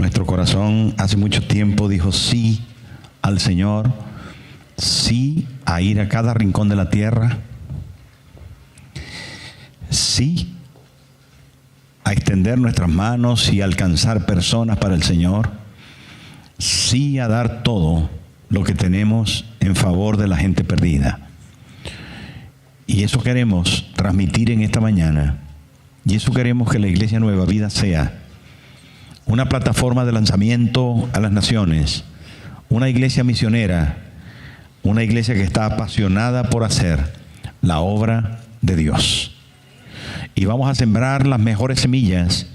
Nuestro corazón hace mucho tiempo dijo sí al Señor, sí a ir a cada rincón de la tierra, sí a extender nuestras manos y alcanzar personas para el Señor, sí a dar todo lo que tenemos en favor de la gente perdida. Y eso queremos transmitir en esta mañana, y eso queremos que la Iglesia Nueva Vida sea una plataforma de lanzamiento a las naciones, una iglesia misionera, una iglesia que está apasionada por hacer la obra de Dios. Y vamos a sembrar las mejores semillas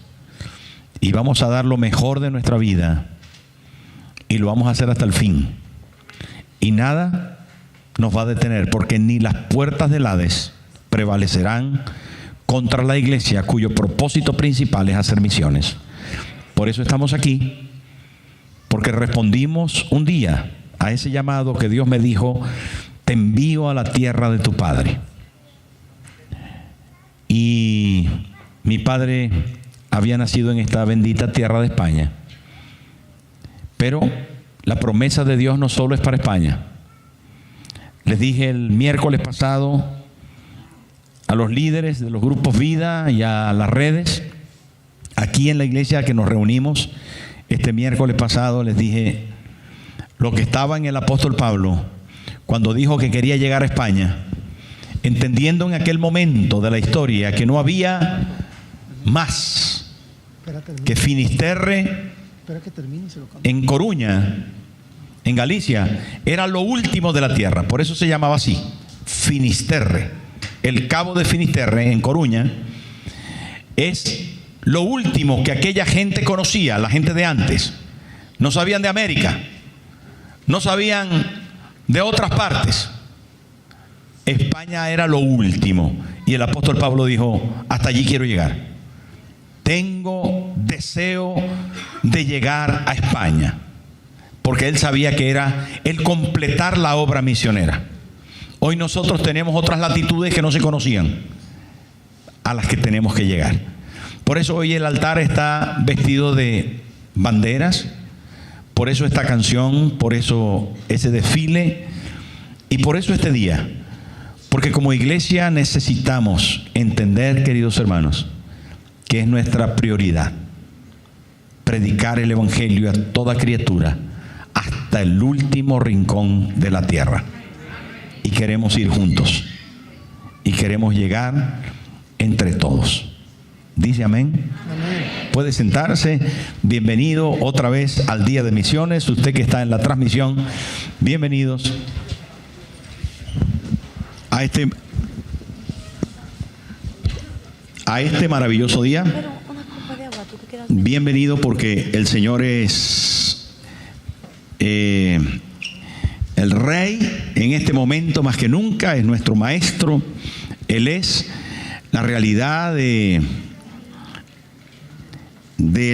y vamos a dar lo mejor de nuestra vida y lo vamos a hacer hasta el fin. Y nada nos va a detener, porque ni las puertas del Hades prevalecerán contra la iglesia cuyo propósito principal es hacer misiones. Por eso estamos aquí, porque respondimos un día a ese llamado que Dios me dijo: te envío a la tierra de tu padre. Y mi padre había nacido en esta bendita tierra de España, pero la promesa de Dios no solo es para España. Les dije el miércoles pasado a los líderes de los grupos Vida y a las redes, aquí en la iglesia que nos reunimos este miércoles pasado, les dije lo que estaba en el apóstol Pablo cuando dijo que quería llegar a España, entendiendo en aquel momento de la historia que no había más que Finisterre en Coruña, en Galicia, era lo último de la tierra. Por eso se llamaba así, Finisterre. El cabo de Finisterre en Coruña es lo último que aquella gente conocía, la gente de antes. No sabían de América, no sabían de otras partes. España era lo último. Y el apóstol Pablo dijo: hasta allí quiero llegar. Tengo deseo de llegar a España, porque él sabía que era el completar la obra misionera. Hoy nosotros tenemos otras latitudes que no se conocían, a las que tenemos que llegar. Por eso hoy el altar está vestido de banderas, por eso esta canción, por eso ese desfile y por eso este día. Porque como iglesia necesitamos entender, queridos hermanos, que es nuestra prioridad predicar el evangelio a toda criatura hasta el último rincón de la tierra. Y queremos ir juntos y queremos llegar entre todos. Dice amén. Amén. Puede sentarse. Bienvenido otra vez al Día de Misiones. Usted que está en la transmisión, bienvenidos a este maravilloso día. Bienvenido, porque el Señor es el Rey en este momento más que nunca, es nuestro Maestro. Él es la realidad del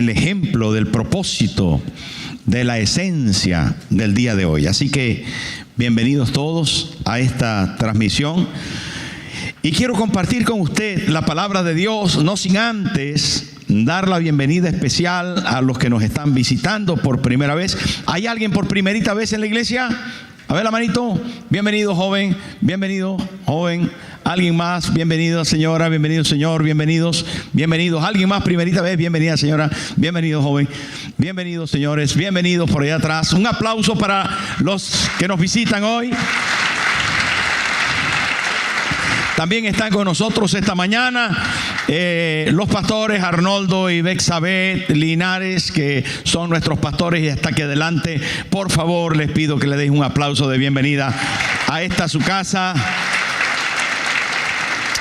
ejemplo, del propósito, de la esencia del día de hoy. Así que bienvenidos todos a esta transmisión. Y quiero compartir con usted la palabra de Dios, no sin antes dar la bienvenida especial a los que nos están visitando por primera vez. ¿Hay alguien por primerita vez en la iglesia? A ver la manito. Bienvenido, joven. Bienvenido, joven. ¿Alguien más? Bienvenida, señora. Bienvenido, señor. Bienvenidos. Bienvenidos. ¿Alguien más primerita vez? Bienvenida, señora. Bienvenido, joven. Bienvenidos, señores. Bienvenidos por allá atrás. Un aplauso para los que nos visitan hoy. También están con nosotros esta mañana los pastores Arnoldo y Bexabeth Linares, que son nuestros pastores, y hasta aquí adelante. Por favor, les pido que le deis un aplauso de bienvenida a esta su casa.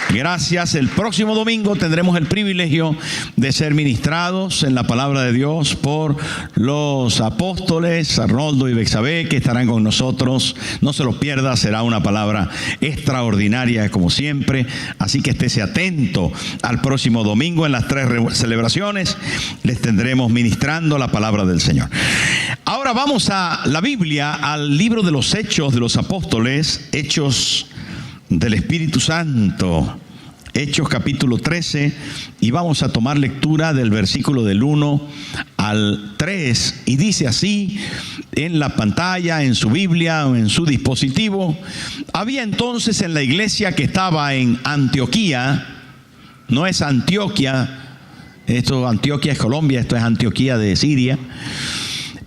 Gracias. El próximo domingo tendremos el privilegio de ser ministrados en la palabra de Dios por los apóstoles Arnoldo y Bexabé, que estarán con nosotros. No se lo pierda, será una palabra extraordinaria como siempre. Así que estése atento al próximo domingo. En las 3 celebraciones les tendremos ministrando la palabra del Señor. Ahora vamos a la Biblia, al libro de los Hechos de los Apóstoles, Hechos del Espíritu Santo, Hechos capítulo 13, y vamos a tomar lectura del versículo del 1 al 3, y dice así en la pantalla, en su Biblia o en su dispositivo: había entonces en la iglesia que estaba en Antioquía, no es Antioquia, Antioquia es Colombia, esto es Antioquía de Siria,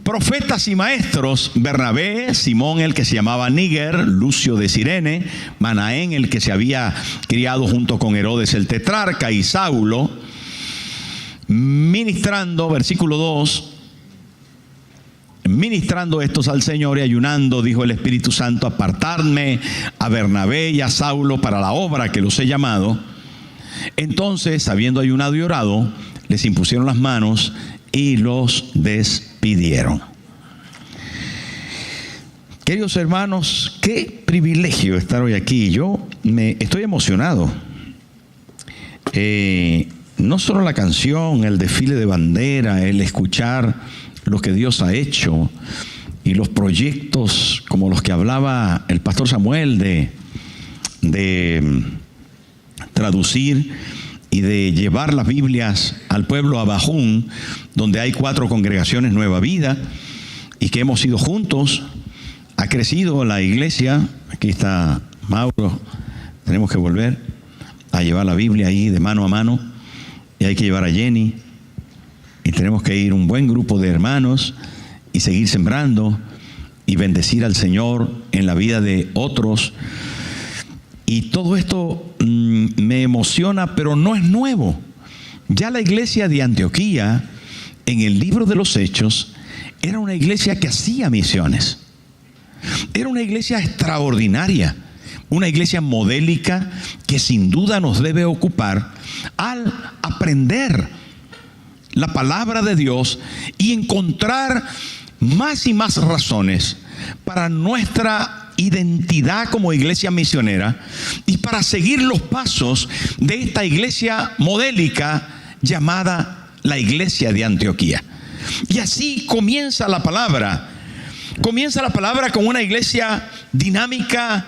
profetas y maestros: Bernabé, Simón el que se llamaba Níger, Lucio de Cirene, Manaén el que se había criado junto con Herodes el tetrarca, y Saulo, ministrando, versículo 2, ministrando estos al Señor y ayunando, dijo el Espíritu Santo: apartadme a Bernabé y a Saulo para la obra que los he llamado. Entonces, habiendo ayunado y orado, les impusieron las manos y los despidieron. Queridos hermanos, qué privilegio estar hoy aquí. Yo estoy emocionado. No solo la canción, el desfile de bandera, el escuchar lo que Dios ha hecho y los proyectos como los que hablaba el pastor Samuel de traducir y de llevar las Biblias al pueblo Abajún, donde hay 4 congregaciones Nueva Vida y que hemos ido juntos. Ha crecido la iglesia. Aquí está Mauro. Tenemos que volver a llevar la Biblia ahí de mano a mano, y hay que llevar a Jenny, y tenemos que ir un buen grupo de hermanos y seguir sembrando y bendecir al Señor en la vida de otros. Y todo esto me emociona, pero no es nuevo. Ya la iglesia de Antioquía, en el libro de los Hechos, era una iglesia que hacía misiones. Era una iglesia extraordinaria, una iglesia modélica que sin duda nos debe ocupar al aprender la palabra de Dios y encontrar más y más razones para nuestra identidad como iglesia misionera y para seguir los pasos de esta iglesia modélica llamada la iglesia de Antioquía. Y así comienza la palabra. Comienza la palabra con una iglesia dinámica,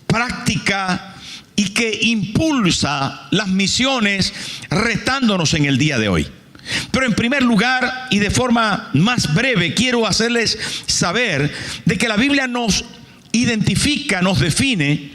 práctica y que impulsa las misiones retándonos en el día de hoy. Pero en primer lugar, y de forma más breve, quiero hacerles saber de que la Biblia nos identifica, nos define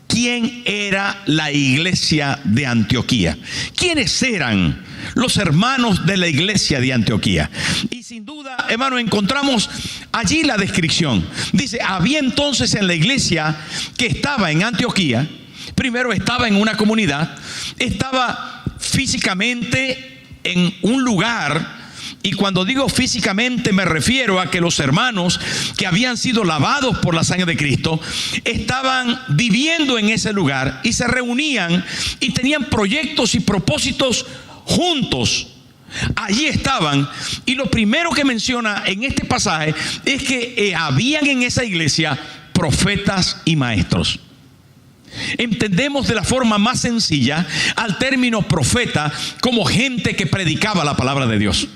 quién era la iglesia de Antioquía. ¿Quiénes eran los hermanos de la iglesia de Antioquía? Y sin duda, hermano, encontramos allí la descripción. Dice: había entonces en la iglesia que estaba en Antioquía, primero estaba en una comunidad, estaba físicamente en un lugar. Y cuando digo físicamente me refiero a que los hermanos que habían sido lavados por la sangre de Cristo estaban viviendo en ese lugar y se reunían y tenían proyectos y propósitos juntos. Allí estaban, y lo primero que menciona en este pasaje es que habían en esa iglesia profetas y maestros. Entendemos de la forma más sencilla al término profeta como gente que predicaba la palabra de Dios,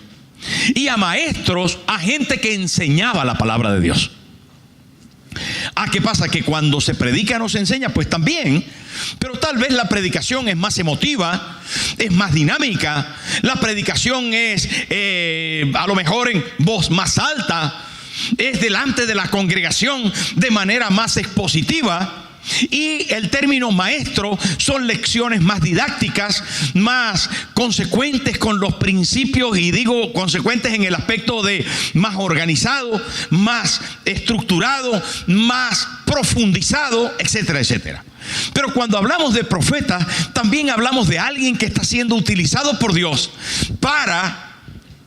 y a maestros, a gente que enseñaba la palabra de Dios. ¿Qué pasa? Que cuando se predica no se enseña, pues también, pero tal vez la predicación es más emotiva, es más dinámica. La predicación es a lo mejor en voz más alta, es delante de la congregación de manera más expositiva. Y el término maestro son lecciones más didácticas, más consecuentes con los principios, y digo consecuentes en el aspecto de más organizado, más estructurado, más profundizado, etcétera, etcétera. Pero cuando hablamos de profeta, también hablamos de alguien que está siendo utilizado por Dios para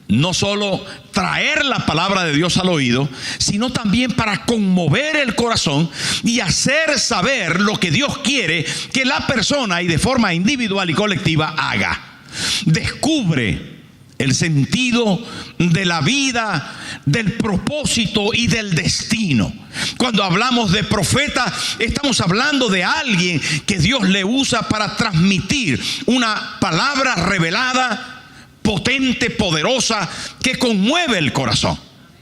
no solo traer la palabra de Dios al oído, sino también para conmover el corazón y hacer saber lo que Dios quiere que la persona, y de forma individual y colectiva, haga. Descubre el sentido de la vida, del propósito y del destino. Cuando hablamos de profeta, estamos hablando de alguien que Dios le usa para transmitir una palabra revelada, potente, poderosa, que conmueve el corazón.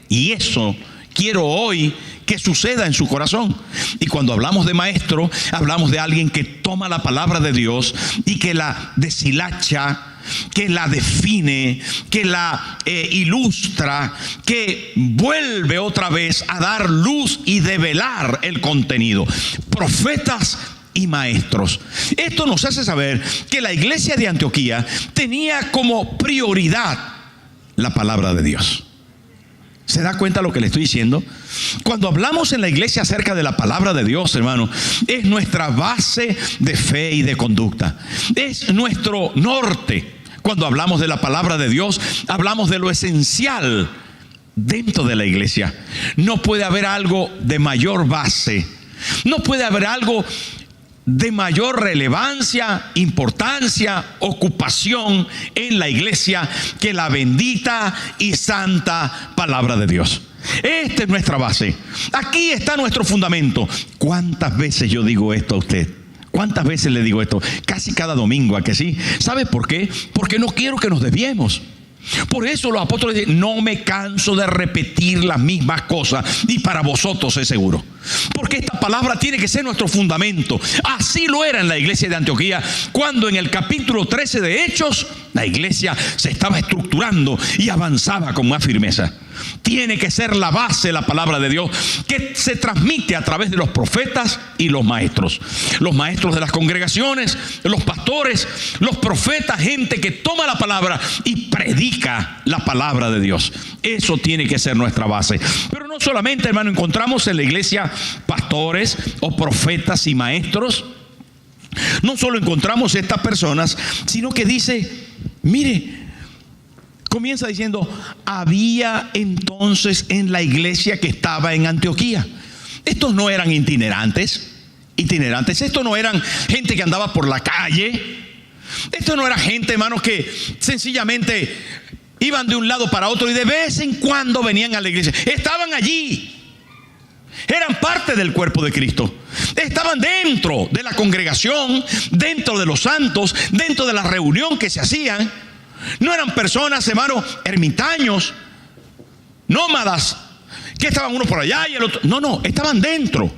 Y eso quiero hoy que suceda en su corazón. Y cuando hablamos de maestro, hablamos de alguien que toma la palabra de Dios y que la deshilacha, que la define, que la ilustra, que vuelve otra vez a dar luz y develar el contenido. Profetas y maestros. Esto nos hace saber que la iglesia de Antioquía tenía como prioridad la palabra de Dios. ¿Se da cuenta lo que le estoy diciendo? Cuando hablamos en la iglesia acerca de la palabra de Dios, hermano, es nuestra base de fe y de conducta. Es nuestro norte. Cuando hablamos de la palabra de Dios, hablamos de lo esencial dentro de la iglesia. No puede haber algo de mayor base. No puede haber algo de mayor relevancia, importancia, ocupación en la iglesia que la bendita y santa palabra de Dios. Esta es nuestra base. Aquí está nuestro fundamento. ¿Cuántas veces yo digo esto a usted? ¿Cuántas veces le digo esto? Casi cada domingo, ¿a que sí? ¿Sabe por qué? Porque no quiero que nos desviemos. Por eso los apóstoles dicen: no me canso de repetir las mismas cosas, y para vosotros es seguro. Porque esta palabra tiene que ser nuestro fundamento. Así lo era en la iglesia de Antioquía, cuando en el capítulo 13 de Hechos la iglesia se estaba estructurando y avanzaba con más firmeza. Tiene que ser la base, la palabra de Dios, que se transmite a través de los profetas y los maestros. Los maestros de las congregaciones, los pastores, los profetas, gente que toma la palabra y predica la palabra de Dios. Eso tiene que ser nuestra base. Pero no solamente, hermano, encontramos en la iglesia pastores o profetas y maestros. No solo encontramos estas personas, sino que dice, mire, comienza diciendo: había entonces en la iglesia que estaba en Antioquía. Estos no eran itinerantes. Estos no eran gente que andaba por la calle. Esto no era gente, hermanos, que sencillamente iban de un lado para otro y de vez en cuando venían a la iglesia. Estaban allí. Eran parte del cuerpo de Cristo. Estaban dentro de la congregación, dentro de los santos, dentro de la reunión que se hacían. No eran personas, hermano, ermitaños, nómadas, que estaban uno por allá y el otro. No, estaban dentro.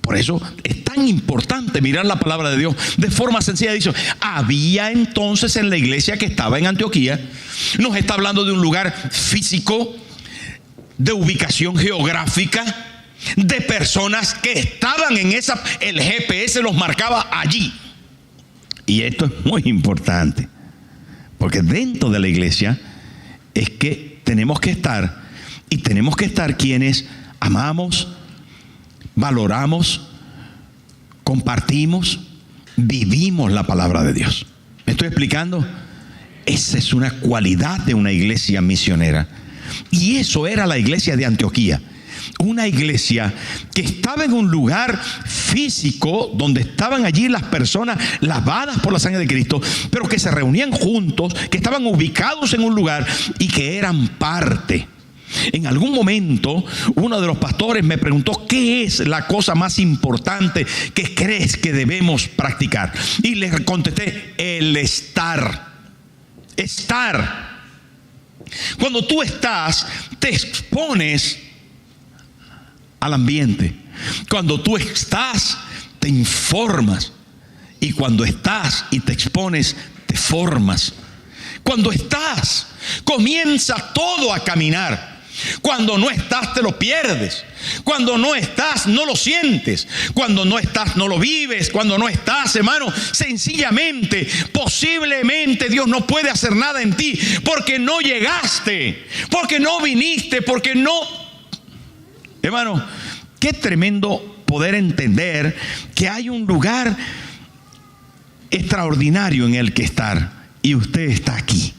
Por eso es tan importante mirar la palabra de Dios de forma sencilla. Dice: había entonces en la iglesia que estaba en Antioquía. Nos está hablando de un lugar físico, de ubicación geográfica, de personas que estaban en esa. El GPS los marcaba allí. Y esto es muy importante, porque dentro de la iglesia es que tenemos que estar, y tenemos que estar quienes amamos, valoramos, compartimos, vivimos la palabra de Dios. ¿Me estoy explicando? Esa es una cualidad de una iglesia misionera. Y eso era la iglesia de Antioquía. Una iglesia que estaba en un lugar físico donde estaban allí las personas lavadas por la sangre de Cristo, pero que se reunían juntos, que estaban ubicados en un lugar y que eran parte. En algún momento uno de los pastores me preguntó: ¿qué es la cosa más importante que crees que debemos practicar? Y le contesté: el estar. Estar. Cuando tú estás, te expones al ambiente. Cuando tú estás, te informas. Y cuando estás y te expones, te formas. Cuando estás, comienza todo a caminar. Cuando no estás, te lo pierdes. Cuando no estás, no lo sientes. Cuando no estás, no lo vives. Cuando no estás, hermano, sencillamente, posiblemente Dios no puede hacer nada en ti, porque no llegaste, porque no viniste, porque no. Hermano, qué tremendo poder entender que hay un lugar extraordinario en el que estar. Y usted está aquí.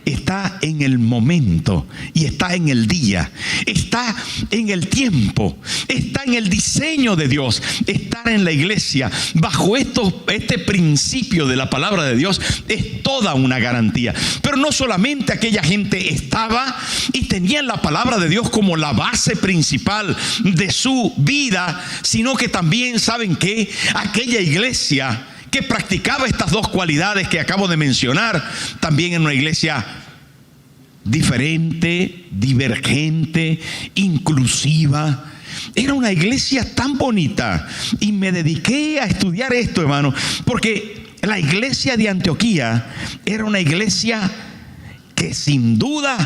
Está en el momento y está en el día, está en el tiempo, está en el diseño de Dios. Estar en la iglesia bajo este principio de la palabra de Dios es toda una garantía. Pero no solamente aquella gente estaba y tenían la palabra de Dios como la base principal de su vida, sino que también, ¿saben qué? Aquella iglesia que practicaba estas dos cualidades que acabo de mencionar, también en una iglesia diferente, divergente, inclusiva. Era una iglesia tan bonita. Y me dediqué a estudiar esto, hermano, porque la iglesia de Antioquía era una iglesia que sin duda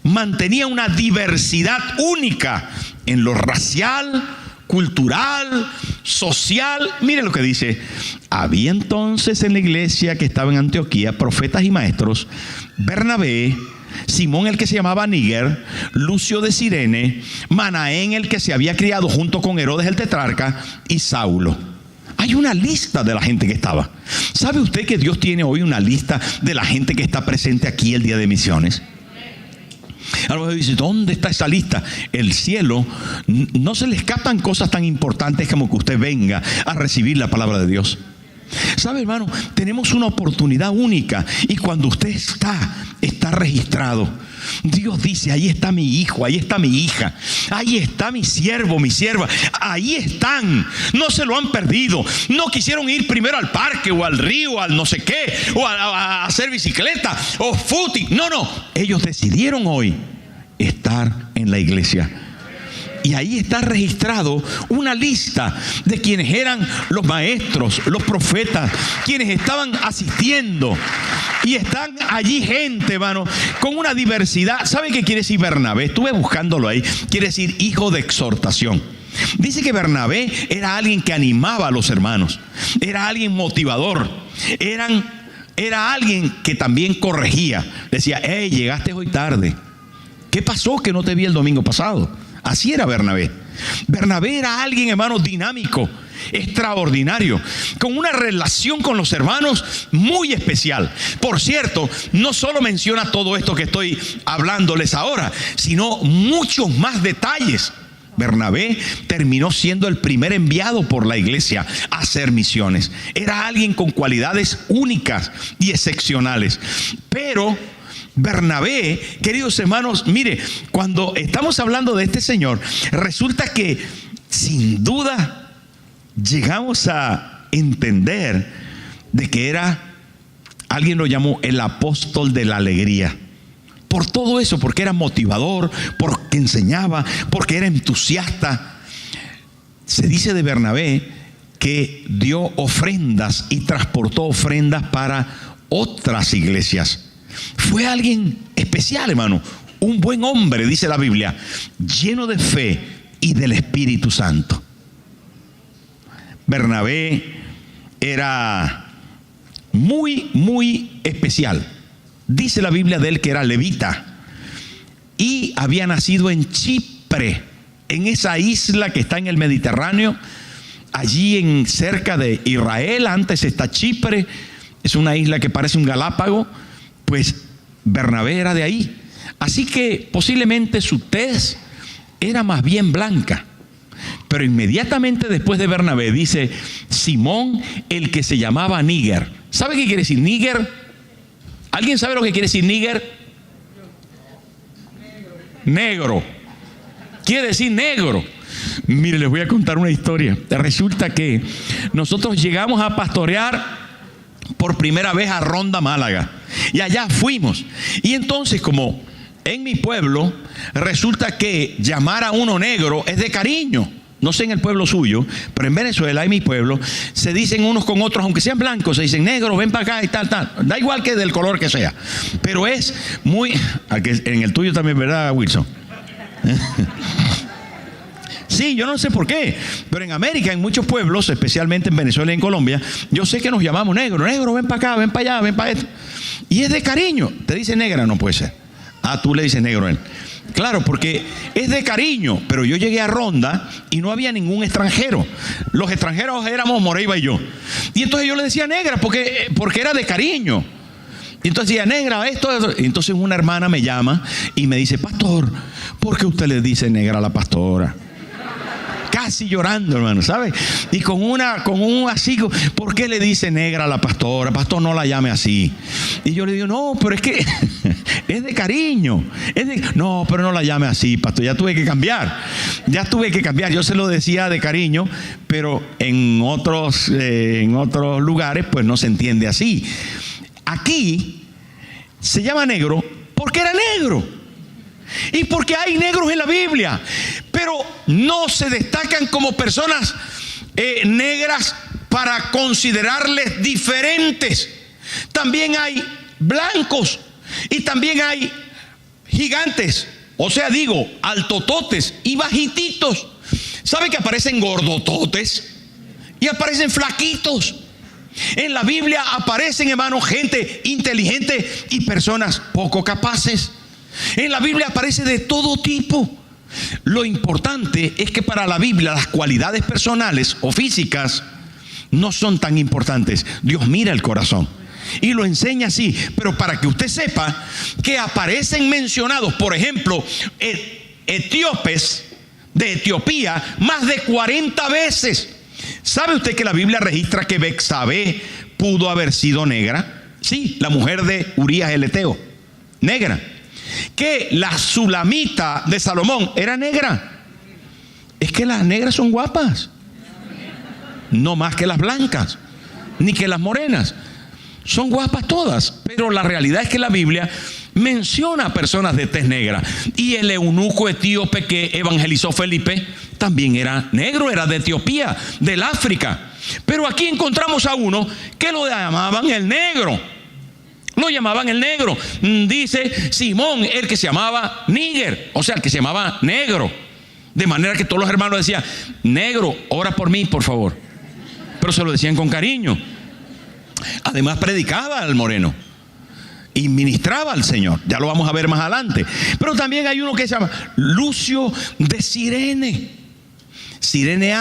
mantenía una diversidad única en lo racial, cultural, social. Mire lo que dice: había entonces en la iglesia que estaba en Antioquía profetas y maestros: Bernabé, Simón el que se llamaba Níger, Lucio de Cirene, Manaén el que se había criado junto con Herodes el tetrarca, y Saulo. Hay una lista de la gente que estaba. ¿Sabe usted que Dios tiene hoy una lista de la gente que está presente aquí el día de misiones? A lo mejor dice: ¿dónde está esa lista? El cielo no se le escapan cosas tan importantes como que usted venga a recibir la palabra de Dios. ¿Sabe, hermano? Tenemos una oportunidad única, y cuando usted está registrado, Dios dice: ahí está mi hijo, ahí está mi hija, ahí está mi siervo, mi sierva, ahí están. No se lo han perdido. No quisieron ir primero al parque o al río, al no sé qué, o a hacer bicicleta o footing. No, ellos decidieron hoy estar en la iglesia. Y ahí está registrado una lista de quienes eran los maestros, los profetas, quienes estaban asistiendo. Y están allí gente, hermano, con una diversidad. ¿Sabe qué quiere decir Bernabé? Estuve buscándolo ahí. Quiere decir hijo de exhortación. Dice que Bernabé era alguien que animaba a los hermanos. Era alguien motivador. Era alguien que también corregía. Decía: hey, llegaste hoy tarde. ¿Qué pasó que no te vi el domingo pasado? Así era Bernabé. Bernabé era alguien, hermano, dinámico, extraordinario, con una relación con los hermanos muy especial. Por cierto, no solo menciona todo esto que estoy hablándoles ahora, sino muchos más detalles. Bernabé terminó siendo el primer enviado por la iglesia a hacer misiones. Era alguien con cualidades únicas y excepcionales. Pero Bernabé, queridos hermanos, mire, cuando estamos hablando de este señor, resulta que sin duda llegamos a entender de que era, alguien lo llamó el apóstol de la alegría. Por todo eso, porque era motivador, porque enseñaba, porque era entusiasta. Se dice de Bernabé que dio ofrendas y transportó ofrendas para otras iglesias. Fue alguien especial, hermano, un buen hombre, dice la Biblia, lleno de fe y del Espíritu Santo. Bernabé era muy, muy especial. Dice la Biblia de él que era levita y había nacido en Chipre, en esa isla que está en el Mediterráneo, allí cerca de Israel. Antes está Chipre, es una isla que parece un Galápago. Pues Bernabé era de ahí. Así que posiblemente su tez era más bien blanca. Pero inmediatamente después de Bernabé dice Simón el que se llamaba Níger. ¿Sabe qué quiere decir Níger? ¿Alguien sabe lo que quiere decir Níger? Negro. Quiere decir negro. Mire, les voy a contar una historia. Resulta que nosotros llegamos a pastorear por primera vez a Ronda, Málaga, y allá fuimos. Y entonces, como en mi pueblo resulta que llamar a uno negro es de cariño, no sé en el pueblo suyo, pero en Venezuela, en mi pueblo, se dicen unos con otros, aunque sean blancos, se dicen negro, ven para acá y tal, da igual que del color que sea, pero es muy, en el tuyo también, ¿verdad, Wilson? Sí, yo no sé por qué, pero en América, en muchos pueblos, especialmente en Venezuela y en Colombia, yo sé que nos llamamos negro, ven para acá, ven para allá, ven para esto. Y es de cariño. Te dice negra, no puede ser. Tú le dices negro a él. Claro, porque es de cariño. Pero yo llegué a Ronda y no había ningún extranjero. Los extranjeros éramos Moreiva y yo. Y entonces yo le decía negra porque era de cariño. Y entonces decía negra, esto. Y entonces una hermana me llama y me dice: pastor, ¿por qué usted le dice negra a la pastora? Casi llorando, hermano, ¿sabe? Y con un así, ¿por qué le dice negra a la pastora? Pastor, no la llame así. Y yo le digo: no, pero es que es de cariño. No, pero no la llame así, pastor. Ya tuve que cambiar. Yo se lo decía de cariño, pero en otros lugares, pues no se entiende así. Aquí se llama negro porque era negro. Y porque hay negros en la Biblia, pero no se destacan como personas negras para considerarles diferentes. También hay blancos y también hay gigantes, o sea, digo, altototes y bajititos. ¿Sabe que aparecen gordototes y aparecen flaquitos? En la Biblia aparecen, hermanos, gente inteligente y personas poco capaces. En la Biblia aparece de todo tipo. Lo importante es que para la Biblia las cualidades personales o físicas no son tan importantes. Dios mira el corazón y lo enseña así. Pero para que usted sepa que aparecen mencionados, por ejemplo, etíopes de Etiopía más de 40 veces. ¿Sabe usted que la Biblia registra que Betsabé pudo haber sido negra? Sí, la mujer de Urías el Eteo, negra. Que la Sulamita de Salomón era negra. Es que las negras son guapas, no más que las blancas, ni que las morenas. Son guapas todas, pero la realidad es que la Biblia menciona a personas de tez negra. Y el eunuco etíope que evangelizó Felipe también era negro, era de Etiopía, del África. Pero aquí encontramos a uno que lo llamaban el negro. Lo llamaban el negro. Dice Simón, el que se llamaba Níger, o sea, el que se llamaba negro. De manera que todos los hermanos decían: negro, ora por mí, por favor. Pero se lo decían con cariño. Además predicaba al moreno y ministraba al Señor. Ya lo vamos a ver más adelante. Pero también hay uno que se llama Lucio de Cirene. Cirene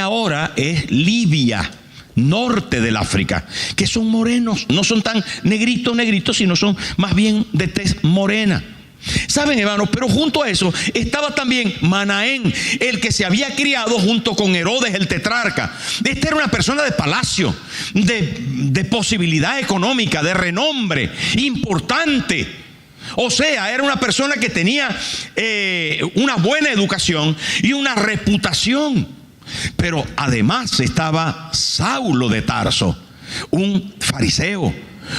ahora es Libia, norte del África, que son morenos, no son tan negritos, sino son más bien de tez morena. ¿Saben, hermanos? Pero junto a eso estaba también Manaén, el que se había criado junto con Herodes el tetrarca. Esta era una persona de palacio, de posibilidad económica, de renombre importante. O sea, era una persona que tenía una buena educación y una reputación. Pero además estaba Saulo de Tarso, un fariseo,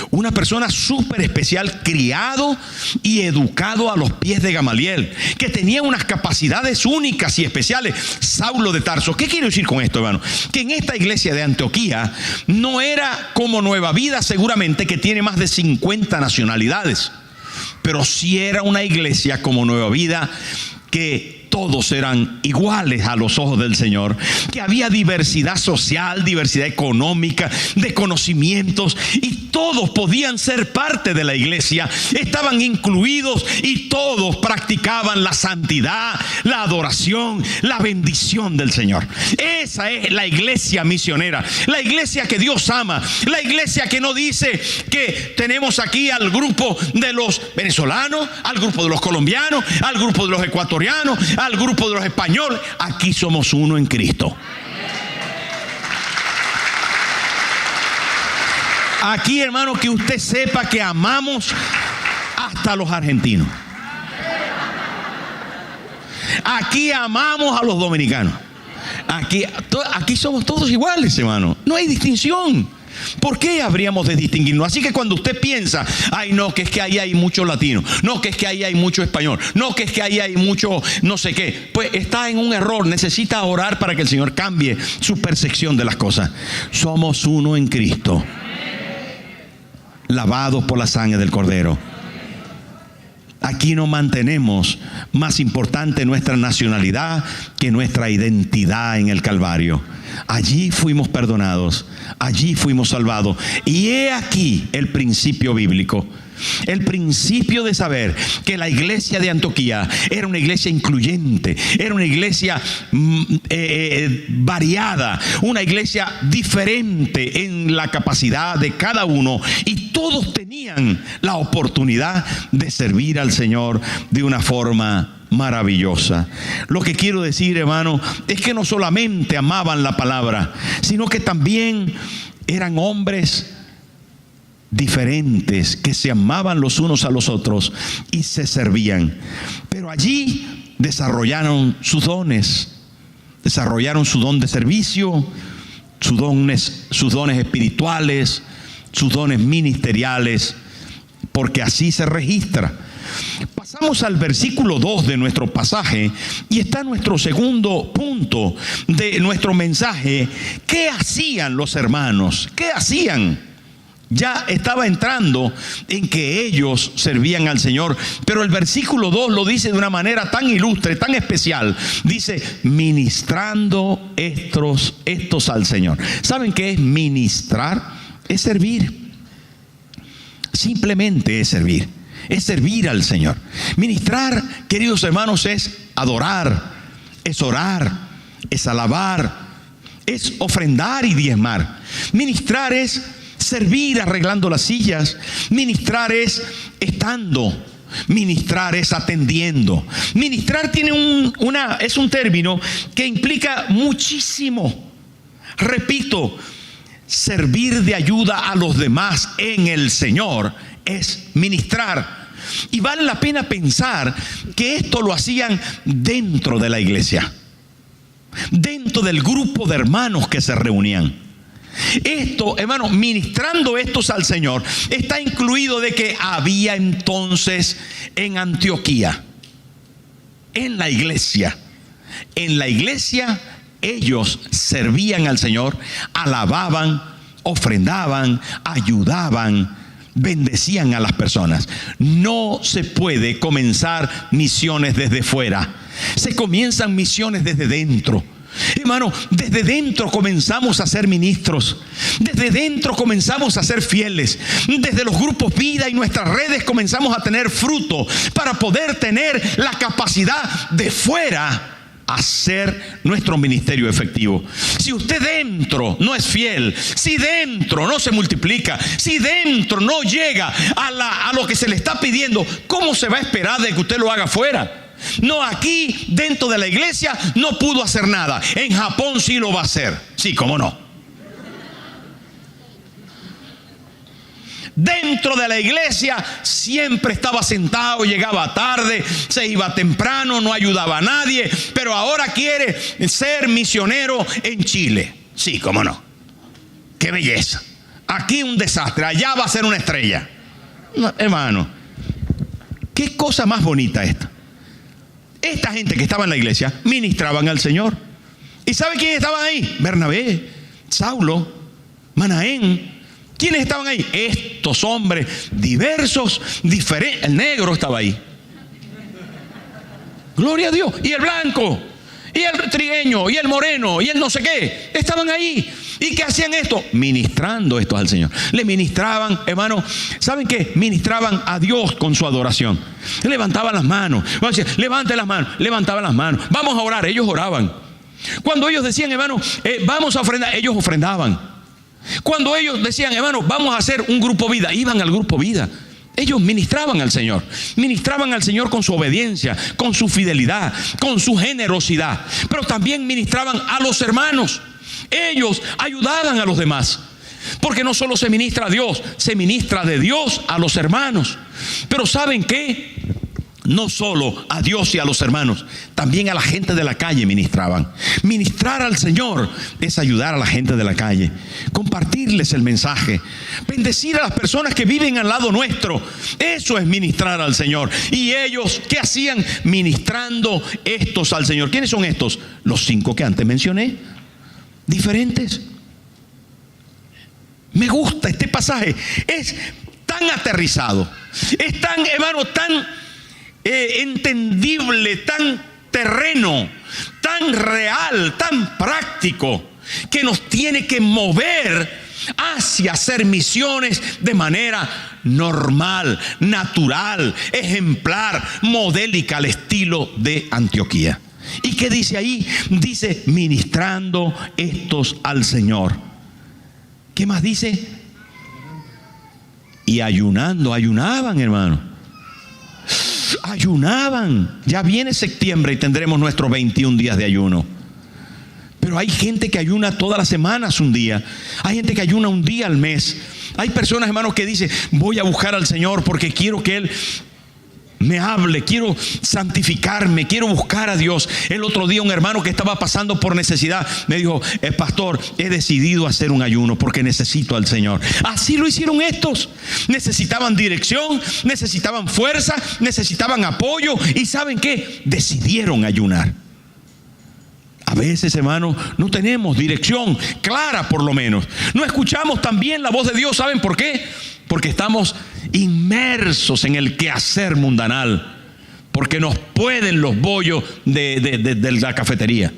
una persona súper especial, criado y educado a los pies de Gamaliel, que tenía unas capacidades únicas y especiales. Saulo de Tarso. ¿Qué quiero decir con esto, hermano? Que en esta iglesia de Antioquía no era como Nueva Vida, seguramente, que tiene más de 50 nacionalidades, pero sí era una iglesia como Nueva Vida que todos eran iguales a los ojos del Señor, que había diversidad social, diversidad económica, de conocimientos, y todos podían ser parte de la iglesia, estaban incluidos y todos practicaban la santidad, la adoración, la bendición del Señor. Esa es la iglesia misionera, la iglesia que Dios ama, la iglesia que no dice que tenemos aquí al grupo de los venezolanos, al grupo de los colombianos, al grupo de los ecuatorianos, al grupo de los españoles. Aquí somos uno en Cristo. Aquí, hermano, que usted sepa que amamos hasta los argentinos. Aquí amamos a los dominicanos. Aquí somos todos iguales, hermano. No hay distinción. ¿Por qué habríamos de distinguirnos? Así que cuando usted piensa: ay, no, que es que ahí hay mucho latino, no, que es que ahí hay mucho español, no, que es que ahí hay mucho no sé qué, pues está en un error. Necesita orar para que el Señor cambie su percepción de las cosas. Somos uno en Cristo, lavados por la sangre del Cordero. Aquí no mantenemos más importante nuestra nacionalidad que nuestra identidad en el Calvario. Allí fuimos perdonados, allí fuimos salvados. Y he aquí el principio bíblico. El principio de saber que la iglesia de Antioquía era una iglesia incluyente, era una iglesia variada, una iglesia diferente en la capacidad de cada uno, y todos tenían la oportunidad de servir al Señor de una forma maravillosa. Lo que quiero decir, hermano, es que no solamente amaban la palabra, sino que también eran hombres diferentes, que se amaban los unos a los otros y se servían. Pero allí desarrollaron sus dones, desarrollaron su don de servicio, sus dones espirituales, sus dones ministeriales, porque así se registra. Pasamos al versículo 2 de nuestro pasaje y está nuestro segundo punto de nuestro mensaje. ¿Qué hacían los hermanos? ¿Qué hacían? Ya estaba entrando en que ellos servían al Señor, pero el versículo 2 lo dice de una manera tan ilustre, tan especial. Dice, ministrando estos al Señor. ¿Saben qué es ministrar? Es servir. Simplemente es servir. Es servir al Señor. Ministrar, queridos hermanos, es adorar, es orar, es alabar, es ofrendar y diezmar. Ministrar es servir arreglando las sillas. Ministrar es estando. Ministrar es atendiendo. Ministrar tiene es un término que implica muchísimo. Repito, servir de ayuda a los demás en el Señor es ministrar. Y vale la pena pensar que esto lo hacían dentro de la iglesia, dentro del grupo de hermanos que se reunían. Esto, hermanos, ministrando estos al Señor, está incluido de que había entonces en Antioquía, en la iglesia ellos servían al Señor, alababan, ofrendaban, ayudaban, bendecían a las personas. No se puede comenzar misiones desde fuera. Se comienzan misiones desde dentro. Hermano, desde dentro comenzamos a ser ministros. Desde dentro comenzamos a ser fieles. Desde los grupos vida y nuestras redes comenzamos a tener fruto para poder tener la capacidad de fuera hacer nuestro ministerio efectivo. Si usted dentro no es fiel, si dentro no se multiplica, si dentro no llega a lo que se le está pidiendo, ¿cómo se va a esperar de que usted lo haga fuera? No, aquí dentro de la iglesia no pudo hacer nada. En Japón sí lo va a hacer. Sí, cómo no. Dentro de la iglesia siempre estaba sentado, llegaba tarde, se iba temprano, no ayudaba a nadie, pero ahora quiere ser misionero en Chile. Sí, cómo no. Qué belleza. Aquí un desastre, allá va a ser una estrella. No, hermano, qué cosa más bonita esta. Esta gente que estaba en la iglesia ministraban al Señor. ¿Y sabe quiénes estaban ahí? Bernabé, Saulo, Manaén. ¿Quiénes estaban ahí? Estos hombres diversos, diferentes. El negro estaba ahí. Gloria a Dios. Y el blanco, y el trigueño, y el moreno, y el no sé qué. Estaban ahí. ¿Y qué hacían esto? Ministrando estos al Señor. Le ministraban, hermano. ¿Saben qué? Ministraban a Dios con su adoración. Levantaban las manos. Levanten las manos. Levantaban las manos. Vamos a orar. Ellos oraban. Cuando ellos decían, hermano, vamos a ofrendar, ellos ofrendaban. Cuando ellos decían, hermano, vamos a hacer un grupo vida, iban al grupo vida. Ellos ministraban al Señor con su obediencia, con su fidelidad, con su generosidad. Pero también ministraban a los hermanos. Ellos ayudaban a los demás. Porque no solo se ministra a Dios, se ministra de Dios a los hermanos. Pero ¿saben qué? No solo a Dios y a los hermanos, también a la gente de la calle ministraban. Ministrar al Señor es ayudar a la gente de la calle, compartirles el mensaje, bendecir a las personas que viven al lado nuestro. Eso es ministrar al Señor. Y ellos, ¿qué hacían? Ministrando estos al Señor. ¿Quiénes son estos? Los 5 que antes mencioné, diferentes. Me gusta este pasaje. Es tan aterrizado, es tan, hermano, tan entendible, tan terreno, tan real, tan práctico, que nos tiene que mover hacia hacer misiones de manera normal, natural, ejemplar, modélica al estilo de Antioquía. ¿Y qué dice ahí? Dice, ministrando estos al Señor. ¿Qué más dice? Y ayunaban, hermano. Ayunaban. Ya viene septiembre y tendremos nuestros 21 días de ayuno. Pero hay gente que ayuna todas las semanas un día. Hay gente que ayuna un día al mes. Hay personas, hermanos, que dicen, voy a buscar al Señor porque quiero que Él me hable, quiero santificarme, quiero buscar a Dios. El otro día un hermano que estaba pasando por necesidad me dijo: pastor, he decidido hacer un ayuno porque necesito al Señor. Así lo hicieron estos. Necesitaban dirección, necesitaban fuerza, necesitaban apoyo, y ¿saben qué? Decidieron ayunar. A veces, hermano, no tenemos dirección clara, por lo menos. No escuchamos también la voz de Dios. ¿Saben por qué? Porque estamos inmersos en el quehacer mundanal. Porque nos pueden los bollos de la cafetería.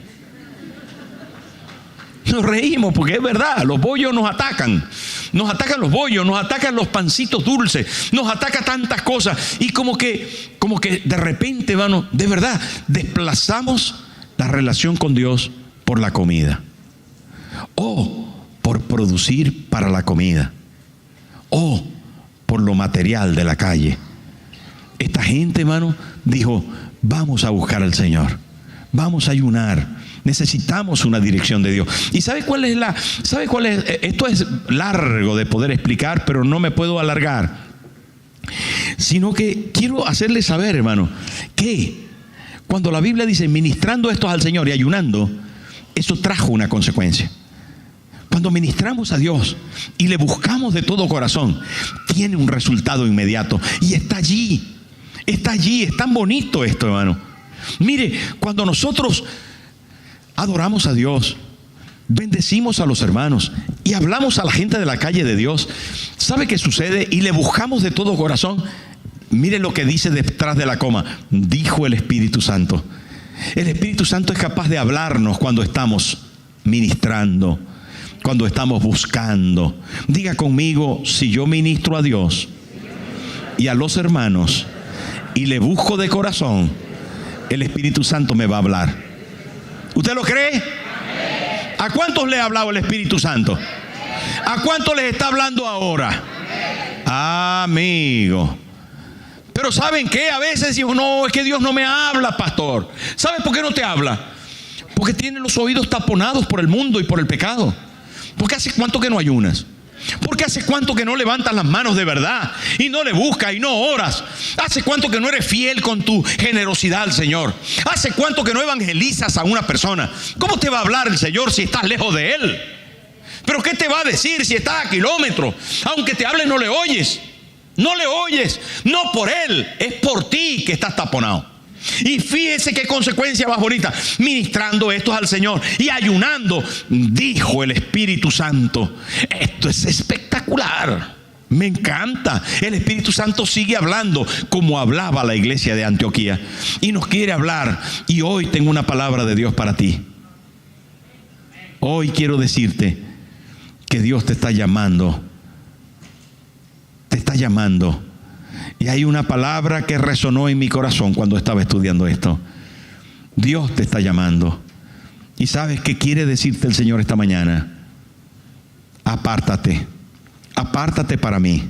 Nos reímos porque es verdad, los bollos nos atacan. Nos atacan los bollos, nos atacan los pancitos dulces, nos ataca tantas cosas. Y como que de repente, hermano, de verdad, desplazamos la relación con Dios por la comida, o por producir para la comida, o por lo material de la calle. Esta gente, hermano, dijo: vamos a buscar al Señor, vamos a ayunar, necesitamos una dirección de Dios. ¿Y sabe cuál es esto es largo de poder explicar, pero no me puedo alargar, sino que quiero hacerles saber, hermano, que cuando la Biblia dice ministrando estos al Señor y ayunando, eso trajo una consecuencia. Cuando ministramos a Dios y le buscamos de todo corazón, tiene un resultado inmediato. Y está allí, es tan bonito esto, hermano. Mire, cuando nosotros adoramos a Dios, bendecimos a los hermanos y hablamos a la gente de la calle de Dios, ¿sabe qué sucede? Y le buscamos de todo corazón. Mire lo que dice detrás de la coma: dijo el Espíritu Santo. El Espíritu Santo es capaz de hablarnos cuando estamos ministrando, cuando estamos buscando. Diga conmigo: si yo ministro a Dios y a los hermanos y le busco de corazón, el Espíritu Santo me va a hablar. ¿Usted lo cree? ¿A cuántos le ha hablado el Espíritu Santo? ¿A cuántos les está hablando ahora? Amigo. Pero ¿saben qué? A veces digo: no, es que Dios no me habla, pastor. ¿Sabe por qué no te habla? Porque tiene los oídos taponados por el mundo y por el pecado. Porque ¿hace cuánto que no ayunas? Porque ¿hace cuánto que no levantas las manos de verdad y no le buscas y no oras? ¿Hace cuánto que no eres fiel con tu generosidad al Señor? ¿Hace cuánto que no evangelizas a una persona? ¿Cómo te va a hablar el Señor si estás lejos de Él? ¿Pero qué te va a decir si estás a kilómetros? Aunque te hable, no le oyes. No le oyes, no por Él, es por ti que estás taponado. Y fíjese qué consecuencia más bonita: ministrando estos al Señor y ayunando, dijo el Espíritu Santo. Esto es espectacular, me encanta. El Espíritu Santo sigue hablando como hablaba la iglesia de Antioquía, y nos quiere hablar. Y hoy tengo una palabra de Dios para ti. Hoy quiero decirte que Dios te está llamando. Te está llamando. Y hay una palabra que resonó en mi corazón cuando estaba estudiando esto. Dios te está llamando. ¿Y sabes qué quiere decirte el Señor esta mañana? Apártate. Apártate para mí.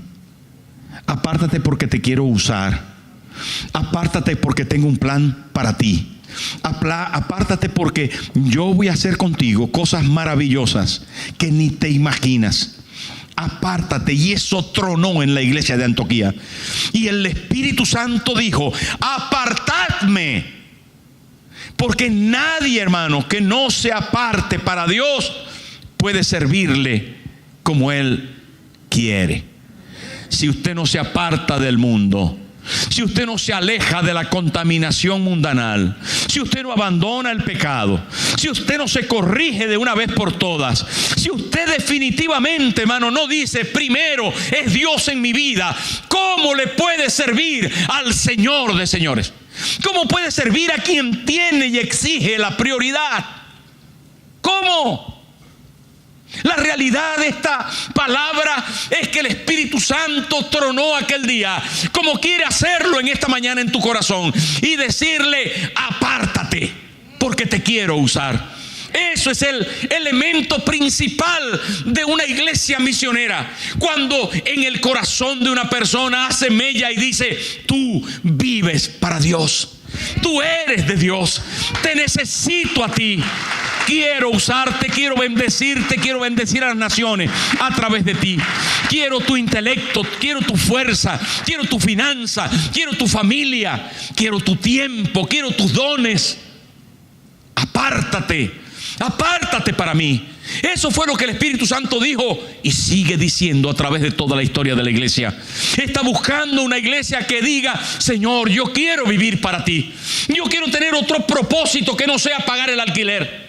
Apártate porque te quiero usar. Apártate porque tengo un plan para ti. Apártate porque yo voy a hacer contigo cosas maravillosas que ni te imaginas. Apártate. Y eso tronó en la iglesia de Antioquía. Y el Espíritu Santo dijo: apartadme. Porque nadie, hermano, que no se aparte para Dios puede servirle como Él quiere. Si usted no se aparta del mundo, si usted no se aleja de la contaminación mundanal, si usted no abandona el pecado, si usted no se corrige de una vez por todas, si usted definitivamente, hermano, no dice: primero es Dios en mi vida, ¿cómo le puede servir al Señor de señores? ¿Cómo puede servir a quien tiene y exige la prioridad? ¿Cómo? La realidad de esta palabra es que el Espíritu Santo tronó aquel día, como quiere hacerlo en esta mañana en tu corazón, y decirle: apártate porque te quiero usar. Eso es el elemento principal de una iglesia misionera. Cuando en el corazón de una persona hace mella y dice: tú vives para Dios, tú eres de Dios, te necesito a ti. quiero usarte, quiero bendecirte, quiero bendecir a las naciones a través de ti. Quiero tu intelecto, quiero tu fuerza, quiero tu finanza, quiero tu familia, quiero tu tiempo, quiero tus dones. Apártate, apártate para mí. Eso fue lo que el Espíritu Santo dijo y sigue diciendo a través de toda la historia de la iglesia. Está buscando una iglesia que diga: Señor, yo quiero vivir para ti. Yo quiero tener otro propósito que no sea pagar el alquiler.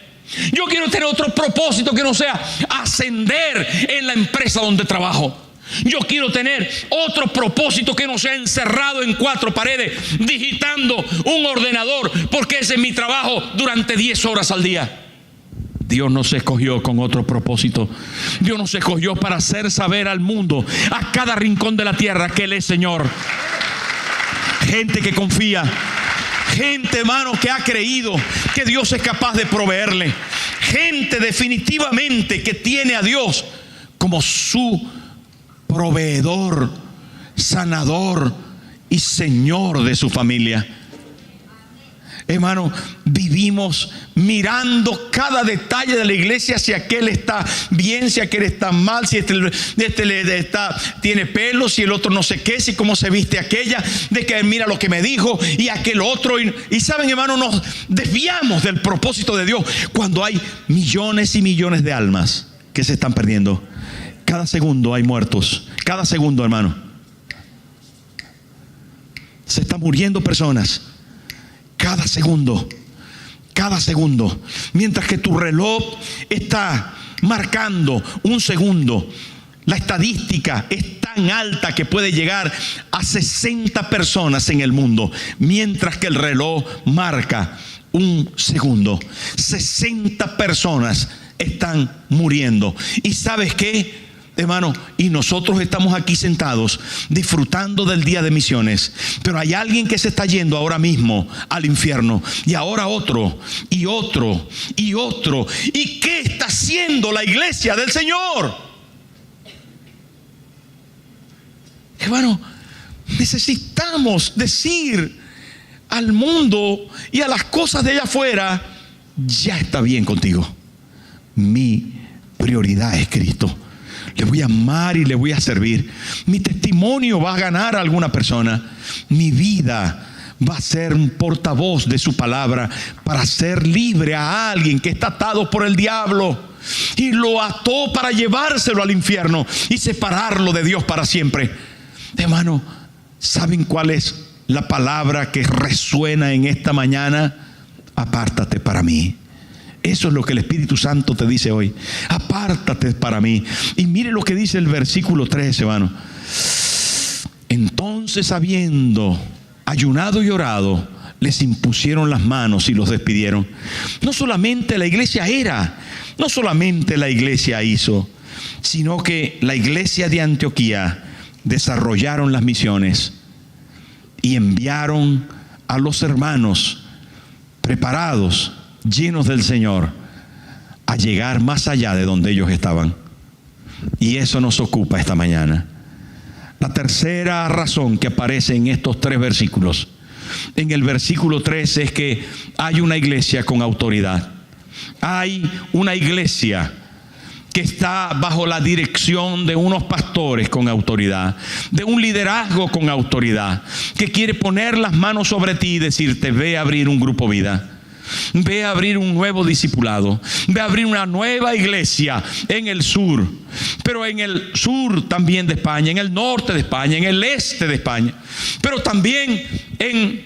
Yo quiero tener otro propósito que no sea ascender en la empresa donde trabajo. Yo quiero tener otro propósito que no sea encerrado en 4 paredes digitando un ordenador, porque ese es mi trabajo durante 10 horas al día. Dios nos escogió con otro propósito. Dios nos escogió para hacer saber al mundo, a cada rincón de la tierra, que Él es Señor. Gente que confía, gente, hermano, que ha creído que Dios es capaz de proveerle. Gente definitivamente que tiene a Dios como su proveedor, sanador y Señor de su familia. Hermano, vivimos mirando cada detalle de la iglesia, si aquel está bien, si aquel está mal, si tiene pelo, si el otro no sé qué, si cómo se viste aquella, de que mira lo que me dijo y aquel otro. Y saben, hermano, nos desviamos del propósito de Dios cuando hay millones y millones de almas que se están perdiendo. Cada segundo hay muertos, cada segundo, hermano. Se están muriendo personas. Cada segundo, mientras que tu reloj está marcando un segundo, la estadística es tan alta que puede llegar a 60 personas en el mundo, mientras que el reloj marca un segundo. 60 personas están muriendo. ¿Y sabes qué, hermano? Y nosotros estamos aquí sentados disfrutando del día de misiones, pero hay alguien que se está yendo ahora mismo al infierno, y ahora otro, y otro, y otro. ¿Y qué está haciendo la iglesia del Señor? Hermano, necesitamos decir al mundo y a las cosas de allá afuera: ya está bien contigo. Mi prioridad es Cristo. Le voy a amar y le voy a servir. Mi testimonio va a ganar a alguna persona. Mi vida va a ser un portavoz de su palabra para hacer libre a alguien que está atado por el diablo y lo ató para llevárselo al infierno y separarlo de Dios para siempre. Hermano, ¿saben cuál es la palabra que resuena en esta mañana? Apártate para mí. Eso es lo que el Espíritu Santo te dice hoy. Apártate para mí. Y mire lo que dice el versículo 13, hermano. Entonces, habiendo ayunado y orado, les impusieron las manos y los despidieron. No solamente la iglesia no solamente la iglesia hizo, sino que la iglesia de Antioquía desarrollaron las misiones y enviaron a los hermanos preparados, llenos del Señor, a llegar más allá de donde ellos estaban. Y eso nos ocupa esta mañana. La tercera razón que aparece en estos 3 versículos, en el versículo 13, es que hay una iglesia con autoridad. Hay una iglesia que está bajo la dirección de unos pastores con autoridad, de un liderazgo con autoridad, que quiere poner las manos sobre ti y decirte: ve a abrir un grupo vida. Ve a abrir un nuevo discipulado. Ve a abrir una nueva iglesia en el sur, pero en el sur también de España, en el norte de España, en el este de España, pero también en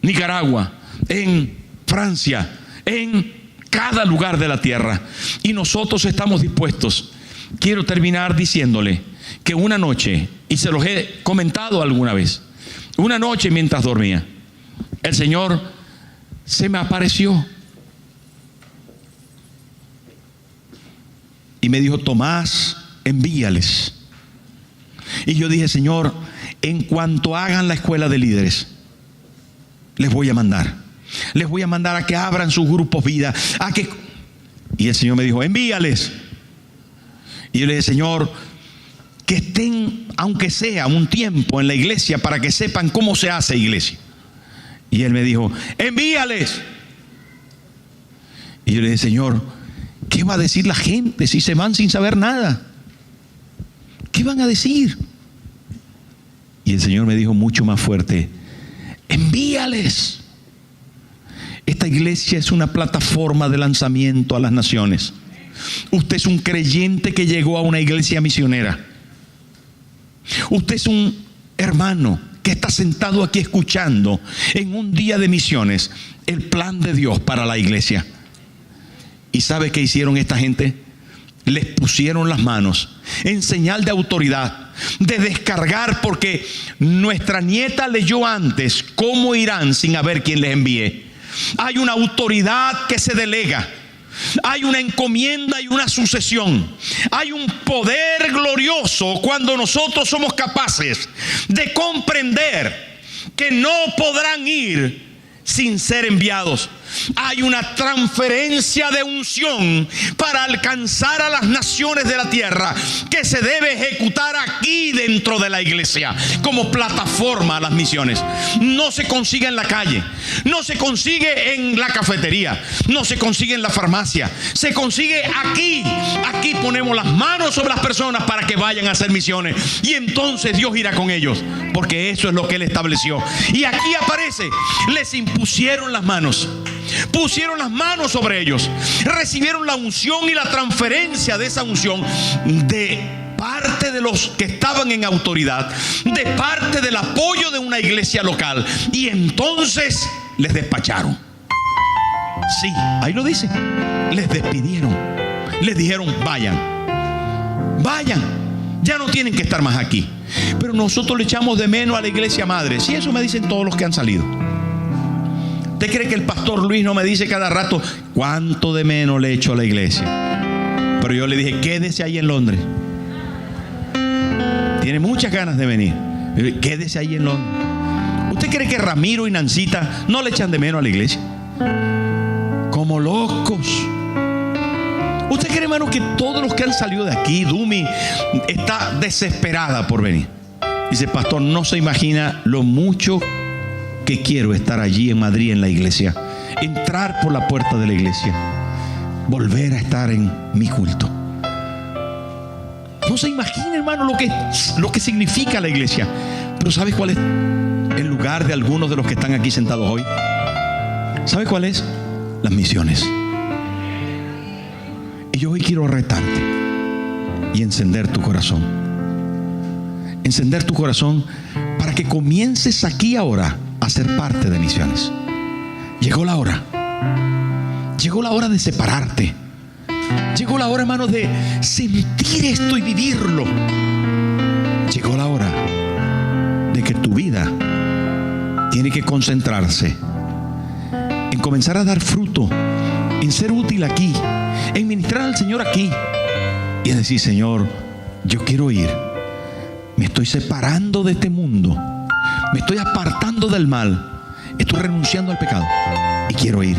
Nicaragua, en Francia, en cada lugar de la tierra. Y nosotros estamos dispuestos. Quiero terminar diciéndole que una noche, y se los he comentado alguna vez, una noche mientras dormía, el Señor se me apareció y me dijo: Tomás, envíales. Y yo dije: Señor, en cuanto hagan la escuela de líderes, les voy a mandar a que abran sus grupos vida, y el Señor me dijo: envíales. Y yo le dije: Señor, que estén, aunque sea un tiempo, en la iglesia para que sepan cómo se hace iglesia. Y Él me dijo: envíales. Y yo le dije, Señor, ¿qué va a decir la gente si se van sin saber nada? ¿Qué van a decir? Y el Señor me dijo mucho más fuerte, envíales. Esta iglesia es una plataforma de lanzamiento a las naciones. Usted es un creyente que llegó a una iglesia misionera. Usted es un hermano que está sentado aquí escuchando en un día de misiones el plan de Dios para la iglesia. ¿Y sabe qué hicieron esta gente? Les pusieron las manos en señal de autoridad, de descargar, porque nuestra nieta leyó antes cómo irán sin haber quien les envíe. Hay una autoridad que se delega, hay una encomienda y una sucesión, hay un poder glorioso cuando nosotros somos capaces de comprender que no podrán ir sin ser enviados. Hay una transferencia de unción para alcanzar a las naciones de la tierra que se debe ejecutar aquí dentro de la iglesia como plataforma a las misiones. No se consigue en la calle, no se consigue en la cafetería, no se consigue en la farmacia, se consigue aquí. Aquí ponemos las manos sobre las personas para que vayan a hacer misiones, y entonces Dios irá con ellos, porque eso es lo que Él estableció. Y aquí aparece, les impusieron las manos. Pusieron las manos sobre ellos, recibieron la unción y la transferencia de esa unción de parte de los que estaban en autoridad, de parte del apoyo de una iglesia local, y entonces les despacharon. Sí, ahí lo dice, les despidieron, les dijeron vayan, ya no tienen que estar más aquí. Pero nosotros le echamos de menos a la iglesia madre. Sí, eso me dicen todos los que han salido. ¿Usted cree que el pastor Luis no me dice cada rato cuánto de menos le echo a la iglesia? Pero yo le dije, quédese ahí en Londres. Tiene muchas ganas de venir. Quédese ahí en Londres. ¿Usted cree que Ramiro y Nancita no le echan de menos a la iglesia? Como locos. ¿Usted cree, hermano, que todos los que han salido de aquí, Dumi está desesperada por venir? Dice, pastor, no se imagina lo mucho que quiero estar allí en Madrid, en la iglesia, entrar por la puerta de la iglesia, volver a estar en mi culto. No se imagina, hermano, lo que significa la iglesia. Pero ¿sabes cuál es el lugar de algunos de los que están aquí sentados hoy? ¿Sabes cuál es? Las misiones. Y yo hoy quiero retarte y encender tu corazón. Encender tu corazón para que comiences aquí ahora a ser parte de misiones. Llegó la hora. Llegó la hora de separarte. Llegó la hora, hermano, de sentir esto y vivirlo. Llegó la hora de que tu vida tiene que concentrarse en comenzar a dar fruto, en ser útil aquí, en ministrar al Señor aquí, y en decir, Señor, yo quiero ir. Me estoy separando de este mundo. Me estoy apartando del mal. Estoy renunciando al pecado y quiero ir.